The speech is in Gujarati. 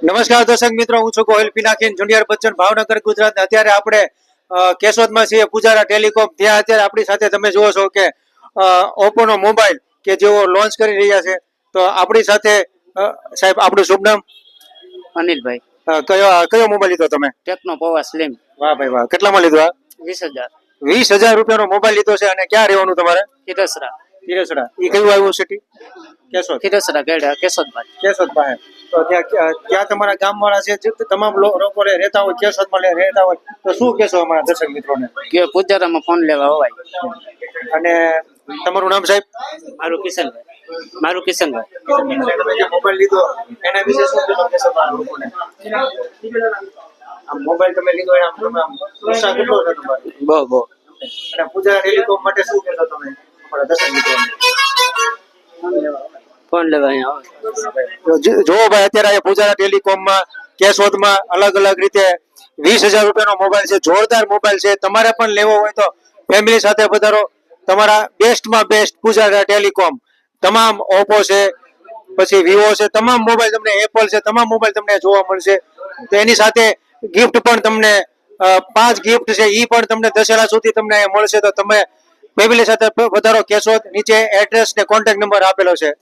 નમસ્કાર દર્શક મિત્રો, હું છું ગોહિલ પિનાકીન જુનિયર બચ્ચન, ભાવનગર, ગુજરાત. અત્યારે આપણે કેશોદમાં છીએ, પૂજારા ટેલિકોમ. ત્યાં અત્યારે આપણી સાથે તમે જુઓ છો કે ઓપ્પોનો મોબાઈલ કે જેઓ લોન્ચ કરી રહ્યા છે. તો આપણી સાથે સાહેબ, આપણું શુભ નામ? અનિલભાઈ. કયો કયો મોબાઈલ લીધો તમે? Techno poha slim. વાહ ભાઈ વાહ. કેટલામાં લીધો? 20,000. 20,000 રૂપિયાનો મોબાઈલ લીધો છે. અને ક્યાં રહેવાનું તમારે? ખીરસરા. તિરસડા. એ કયું આવ્યું સિટી? કેશોદ. ખીરસરા ગેડા કેશોદભાઈ. કેશોદ પાસે. તો ત્યાં તમારા ગામવાળા છે, જે તમામ લોકો રહેતા હોય, કેશોદમાં રહેતા હોય, તો શું કહેશો અમારા દર્શક મિત્રોને? કે પૂજારામાં ફોન લેવા હોય. અને તમારું નામ સાહેબ? મારું કિશનભાઈ. મારું કિશનભાઈ. તમે જે મોબાઈલ લીધો એના વિશે શું કહેશો કેશોદવાળા લોકોને? આ મોબાઈલ તમે લીધો એના તમે ઉત્સાહ કેટલો છે તમારો? બહુ. અને પૂજા ટેલિકોમ માટે શું કહેશો તમે અમારા દર્શક મિત્રોને? ફોન લેવા અહીંયા આવે. જો ભાઈ, અત્યારે પૂજારા ટેલિકોમમાં કેશોદમાં અલગ અલગ રીતે 20,000 રૂપિયાનો મોબાઈલ છે. જોરદાર મોબાઈલ છે. તમારે પણ લેવો હોય તો ફેમિલી સાથે પધારો. તમારા બેસ્ટમાં બેસ્ટ પૂજારા ટેલિકોમ. તમામ ઓપ્પો છે, પછી વિવો છે, તમામ મોબાઈલ તમને, એપલ છે, તમામ મોબાઈલ તમને જોવા મળશે. તો એની સાથે ગિફ્ટ પણ તમને 5 ગિફ્ટ છે, એ પણ તમને દશેરા સુધી તમને મળશે. તો તમે ફેમિલી સાથે વધારો કેશોદ. નીચે એડ્રેસ ને કોન્ટેક્ટ નંબર આપેલો છે.